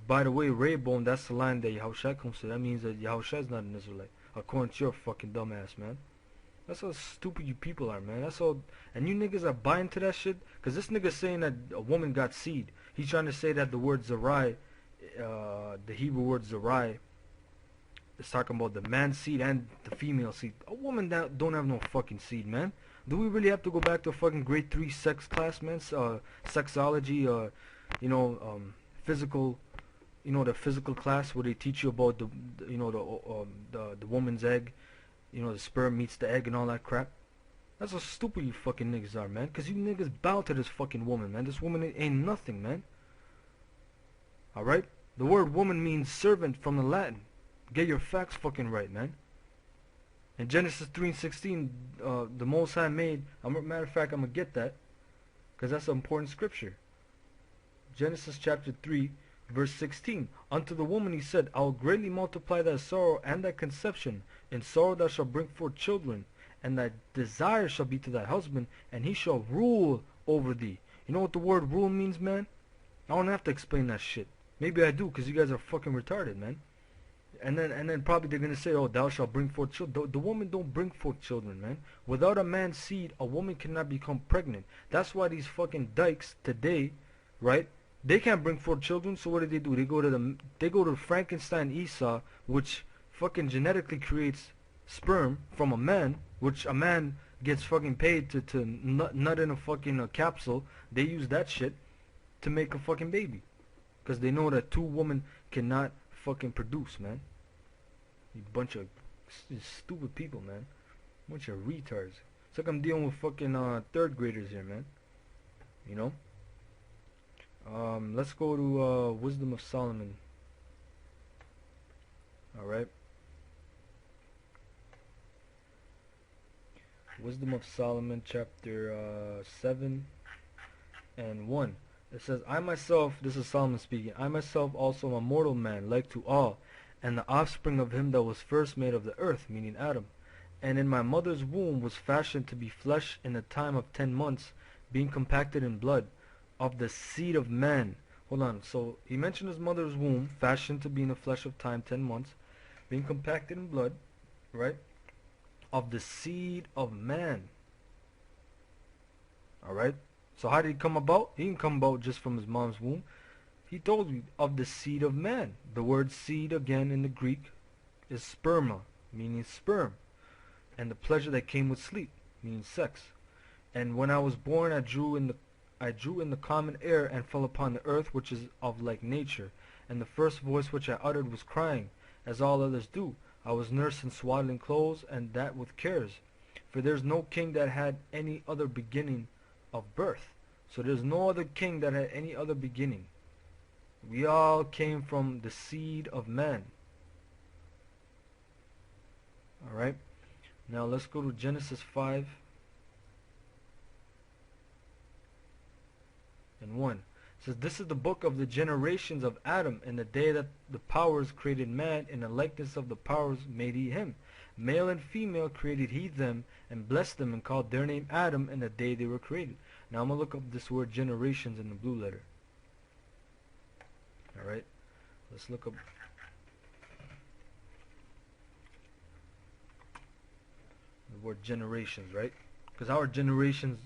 by the way, Raybone, that's the line that Yahushua comes to. That means that Yahushua is not an Israelite, according to your fucking dumbass, man. That's how stupid you people are, man. That's all. And you niggas are buying to that shit. Cause this nigga saying that a woman got seed. He's trying to say that the word Zerai, the Hebrew word Zerai, is talking about the man's seed and the female seed. A woman that don't have no fucking seed, man. Do we really have to go back to a fucking grade 3 sex class, man? Sexology, physical, the physical class where they teach you about the woman's egg, the sperm meets the egg and all that crap. That's how stupid you fucking niggas are, man. Cause you niggas bow to this fucking woman, man. This woman ain't nothing, man. Alright? The word woman means servant from the Latin. Get your facts fucking right, man. In Genesis 3:16, the Most High made, matter of fact, I'm going to get that, because that's an important scripture. Genesis chapter 3, verse 16. Unto the woman he said, I will greatly multiply thy sorrow and thy conception. In sorrow thou shalt bring forth children, and thy desire shall be to thy husband, and he shall rule over thee. You know what the word rule means, man? I don't have to explain that shit. Maybe I do, because you guys are fucking retarded, man. And then probably they're gonna say, oh, thou shalt bring forth children. The woman don't bring forth children, man. Without a man's seed, a woman cannot become pregnant. That's why these fucking dykes today, right? They can't bring forth children. So what do? They go to Frankenstein Esau, which fucking genetically creates sperm from a man, which a man gets fucking paid to nut in a fucking capsule. They use that shit to make a fucking baby, because they know that two women cannot fucking produce, man. You bunch of stupid people, man. Bunch of retards. It's like I'm dealing with fucking third graders here, man. You know? Let's go to Wisdom of Solomon. Alright. Wisdom of Solomon, chapter 7 and 1. It says, I myself, this is Solomon speaking, I myself also am a mortal man, like to all, and the offspring of him that was first made of the earth, meaning Adam. And in my mother's womb was fashioned to be flesh in the time of 10 months, being compacted in blood, of the seed of man. Hold on, so he mentioned his mother's womb, fashioned to be in the flesh of time, 10 months, being compacted in blood, right? Of the seed of man. Alright? So how did he come about? He didn't come about just from his mom's womb. He told you of the seed of man. The word seed again in the Greek is sperma, meaning sperm. And the pleasure that came with sleep, meaning sex. And when I was born I drew in the common air and fell upon the earth, which is of like nature. And the first voice which I uttered was crying, as all others do. I was nursed in swaddling clothes, and that with cares. For there's no king that had any other beginning of birth. So there's no other king that had any other beginning. We all came from the seed of man. Alright. Now let's go to Genesis 5 and 1. It says, this is the book of the generations of Adam. In the day that the powers created man, in the likeness of the powers made he him. Male and female created he them, and blessed them, and called their name Adam in the day they were created. Now I'm going to look up this word generations in the blue letter. Alright, let's look up the word generations, right? Because our generations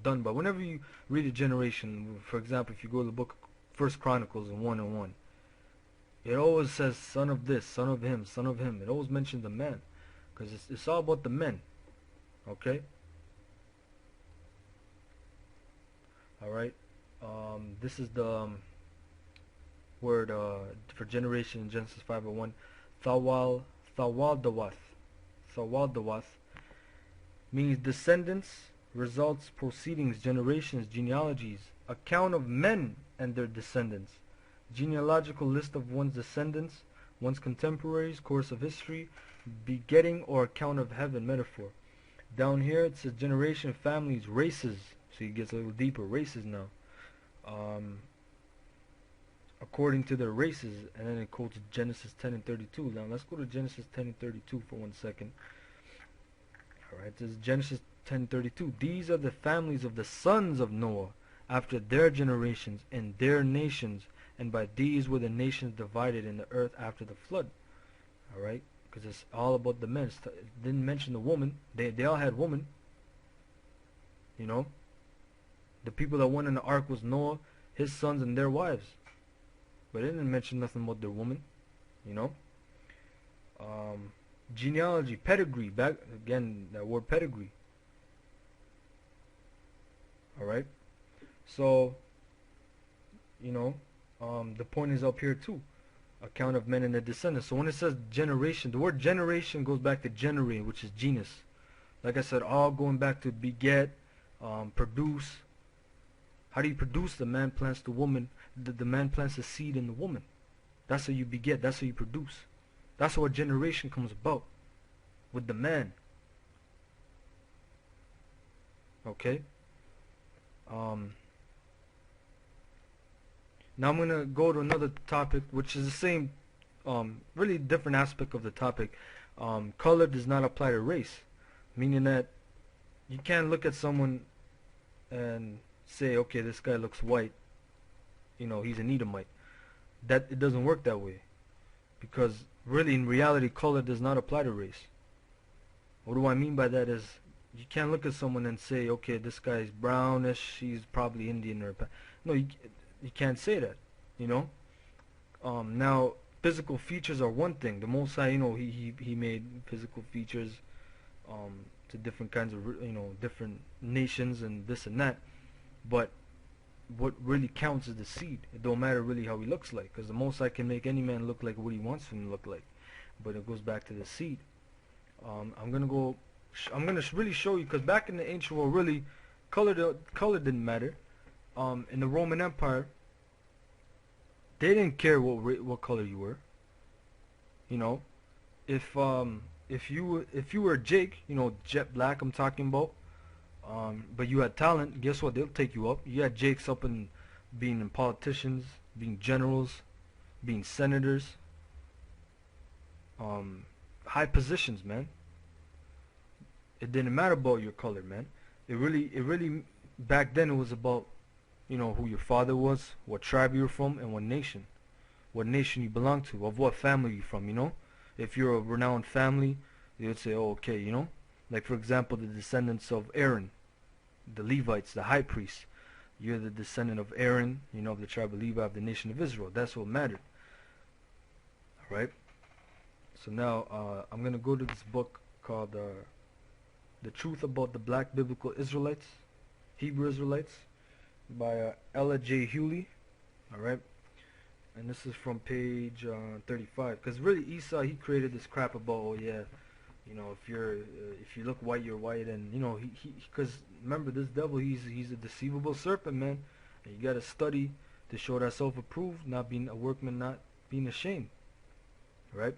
done by, whenever you read a generation, for example, if you go to the book First Chronicles in 1 and 1, it always says son of this, son of him, son of him. It always mentions the man, because it's all about the men. Okay. Alright, this is the word for generation in Genesis 5:1. Thawaldawath means descendants, results, proceedings, generations, genealogies, account of men and their descendants, genealogical list of one's descendants, one's contemporaries, course of history, begetting or account of heaven, metaphor. Down here it says generation, families, races. So he gets a little deeper. Races now. According to their races. And then it quotes Genesis 10 and 32. Now let's go to Genesis 10 and 32 for 1 second. Alright, this is Genesis 10:32. These are the families of the sons of Noah, after their generations, and their nations, and by these were the nations divided in the earth after the flood. All right, because it's all about the men. It didn't mention the woman. They all had women. You know, the people that went in the ark was Noah, his sons, and their wives. But it didn't mention nothing about their woman. You know, genealogy, pedigree. Back again, that word pedigree. All right, so you know, the point is up here too. Account of men and their descendants. So when it says generation, the word generation goes back to generate, which is genus. Like I said, all going back to beget, produce. How do you produce? The man plants the woman. The man plants the seed in the woman. That's how you beget. That's how you produce. That's how a generation comes about. With the man. Okay? Now I'm going to go to another topic, which is the same, really different aspect of the topic. Color does not apply to race. Meaning that you can't look at someone and say, okay, this guy looks white. You know, he's an Edomite. That it doesn't work that way. Because really, in reality, color does not apply to race. What do I mean by that is, you can't look at someone and say, okay, this guy's brownish, he's probably Indian or... No, you can't say that, you know. Now, physical features are one thing. The Most High, you know, he made physical features to different kinds of, you know, different nations and this and that. But what really counts is the seed. It don't matter really how he looks like, because the Most High can make any man look like what he wants him to look like. But it goes back to the seed. I'm gonna really show you, because back in the ancient world, really, color didn't matter. In the Roman Empire, they didn't care what color you were. You know, if you were Jake, you know, jet black, I'm talking about, but you had talent, guess what? They'll take you up. You had Jakes up in being politicians, being generals, being senators, high positions, man. It didn't matter about your color, man. It really back then it was about, you know, who your father was, what tribe you were from, and what nation you belong to, of what family you're from, you know. If you're a renowned family, they would say, oh, okay, you know. Like, for example, the descendants of Aaron, the Levites, the high priests. You're the descendant of Aaron, you know, of the tribe of Levi, of the nation of Israel. That's what mattered. Alright? So now, I'm going to go to this book called The Truth About the Black Biblical Israelites, Hebrew Israelites, by Ella J. Hewley. Alright? And this is from page 35. Because really, Esau, he created this crap about, oh yeah, you know, if you look white, you're white. And, you know, because remember, this devil, he's a deceivable serpent, man. And you got to study to show that self-approved, not being a workman, not being ashamed. Right?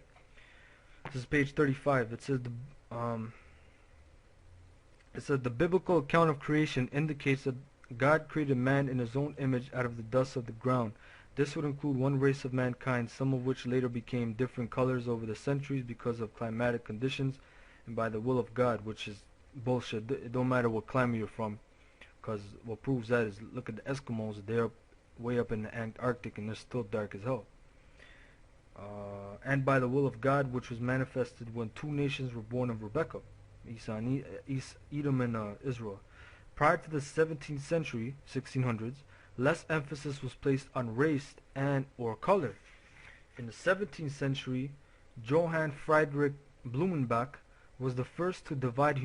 This is page 35. It says the biblical account of creation indicates that God created man in his own image out of the dust of the ground. This would include one race of mankind, some of which later became different colors over the centuries because of climatic conditions and by the will of God, which is bullshit. It don't matter what climate you're from, because what proves that is, look at the Eskimos. They're way up in the Antarctic and they're still dark as hell. And by the will of God, which was manifested when two nations were born of Rebekah, Esau and Edom and Israel. Prior to the 17th century, 1600s, less emphasis was placed on race and or color. In the 17th century, Johann Friedrich Blumenbach was the first to divide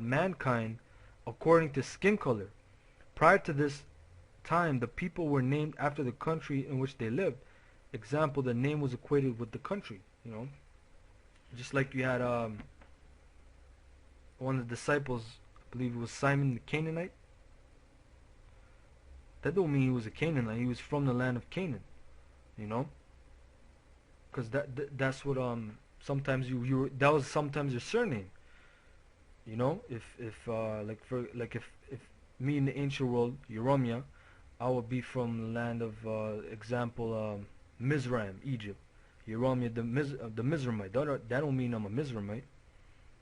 mankind according to skin color. Prior to this time, the people were named after the country in which they lived. Example, the name was equated with the country, you know. Just like you had one of the disciples, I believe it was Simon the Canaanite. That don't mean he was a Canaanite. He was from the land of Canaan, you know. Because that's what sometimes that was sometimes your surname, you know. If me in the ancient world, Yeromia, I would be from the land of example Mizraim, Egypt. Yeromia the Mizraimite. That don't mean I'm a Mizraimite.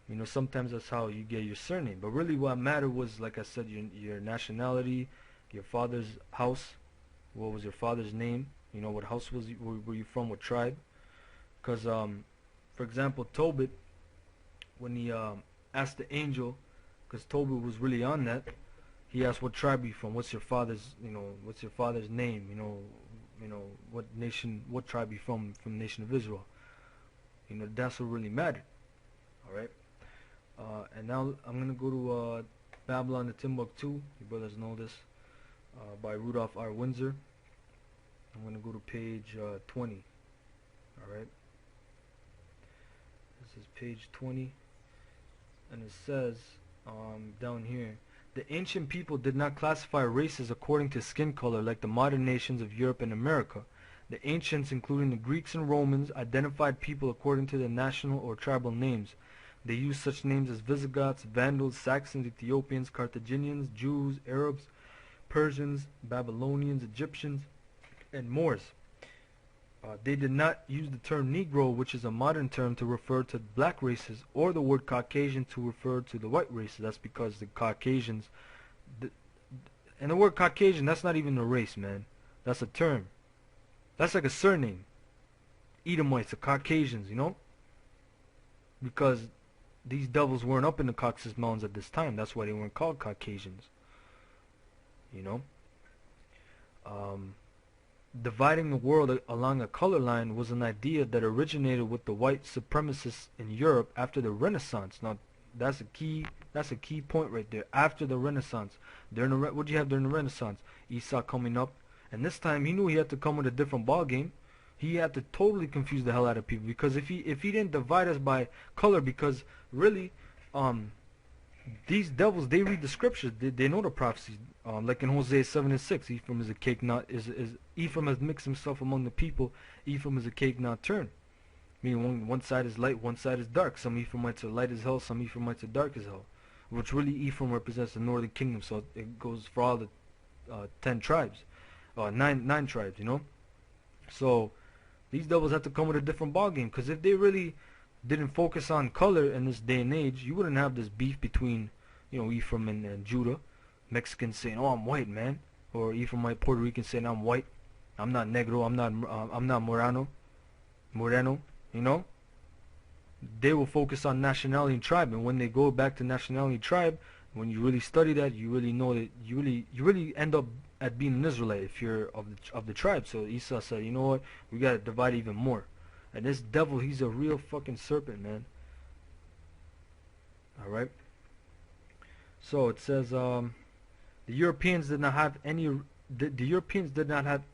You know, sometimes that's how you get your surname. But really what mattered was, like I said, your nationality, your father's house, what was your father's name, you know, what house were you from, what tribe. Because, for example, Tobit, when he asked the angel, because Tobit was really on that, he asked, what tribe are you from? What's your father's, what's your father's name? What nation, what tribe are you from the nation of Israel? That's what really mattered. All right. And now I'm gonna go to Babylon to Timbuktu. You brothers know this, by Rudolph R. Windsor. I'm gonna go to page 20. All right. This is page 20, and it says down here, the ancient people did not classify races according to skin color like the modern nations of Europe and America. The ancients, including the Greeks and Romans, identified people according to their national or tribal names. They used such names as Visigoths, Vandals, Saxons, Ethiopians, Carthaginians, Jews, Arabs, Persians, Babylonians, Egyptians, and Moors. They did not use the term Negro, which is a modern term, to refer to black races, or the word Caucasian to refer to the white races. That's because the Caucasians, and the word Caucasian, that's not even a race, man. That's a term. That's like a surname. Edomites, the Caucasians, because these devils weren't up in the Caucasus Mountains at this time. That's why they weren't called Caucasians. Dividing the world along a color line was an idea that originated with the white supremacists in Europe after the Renaissance. Now, that's a key point right there. After the Renaissance, what do you have during the Renaissance? Esau coming up, and this time he knew he had to come with a different ball game. He had to totally confuse the hell out of people, because if he didn't divide us by color, because really, these devils, they read the scriptures, they know the prophecies. Like in Hosea 7:6, Ephraim is a cake not Ephraim has mixed himself among the people. Ephraim is a cake not turned. Meaning one side is light, one side is dark. Some Ephraimites are light as hell, some Ephraimites are dark as hell. Which really Ephraim represents the northern kingdom, so it goes for all the 10 tribes, nine tribes, So these devils have to come with a different ball game, because if they really didn't focus on color in this day and age, you wouldn't have this beef between Ephraim and Judah. Mexicans saying, "Oh, I'm white, man," or Ephraimite Puerto Rican saying, "I'm white, I'm not negro, I'm not moreno." They will focus on nationality and tribe, and when they go back to nationality and tribe, when you really study that, you really know that you really end up at being an Israelite if you're of the tribe. So Esau said, "You know what? We gotta divide even more." And this devil, he's a real fucking serpent, man. All right. So it says, the Europeans did not have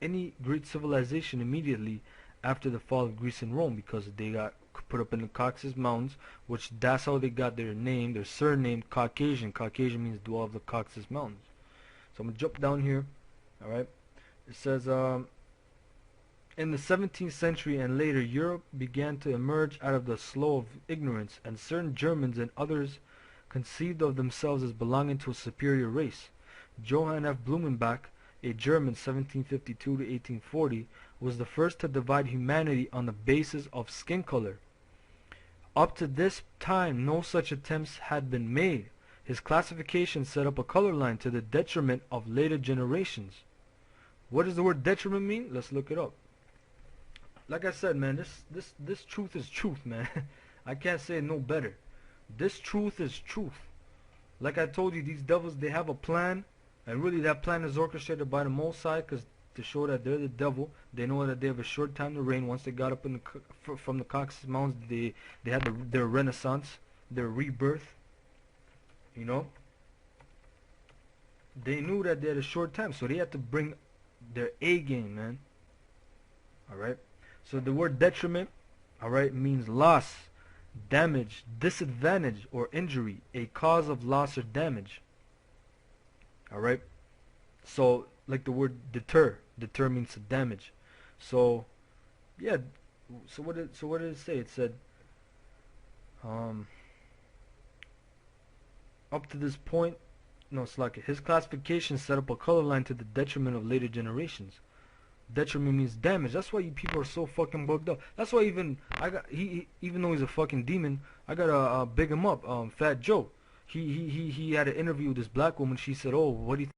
any great civilization immediately after the fall of Greece and Rome, because they got put up in the Caucasus Mountains, which that's how they got their name, their surname, Caucasian. Caucasian means dwell of the Caucasus Mountains. So I'm gonna jump down here. All right. It says, in the 17th century and later, Europe began to emerge out of the slough of ignorance, and certain Germans and others conceived of themselves as belonging to a superior race. Johann F. Blumenbach, a German 1752 to 1840, was the first to divide humanity on the basis of skin color. Up to this time, no such attempts had been made. His classification set up a color line to the detriment of later generations. What does the word detriment mean? Let's look it up. Like I said, man, this truth is truth, man. I can't say it no better. This truth is truth. Like I told you, these devils, they have a plan, and really that plan is orchestrated by the Most High, because to show that they're the devil, they know that they have a short time to reign. Once they got up in from the Caucasus Mountains, they had their renaissance, their rebirth. They knew that they had a short time, so they had to bring their A game, man. Alright? So the word detriment, alright, means loss, damage, disadvantage, or injury, a cause of loss or damage. Alright? So, like the word deter means to damage. So, yeah, so what did it say? It said, up to this point, no, it's like his classification set up a color line to the detriment of later generations. Detriment means damage. That's why you people are so fucking bugged up. That's why even though he's a fucking demon, I gotta big him up. Fat Joe. He had an interview with this black woman. She said, "Oh, what do you think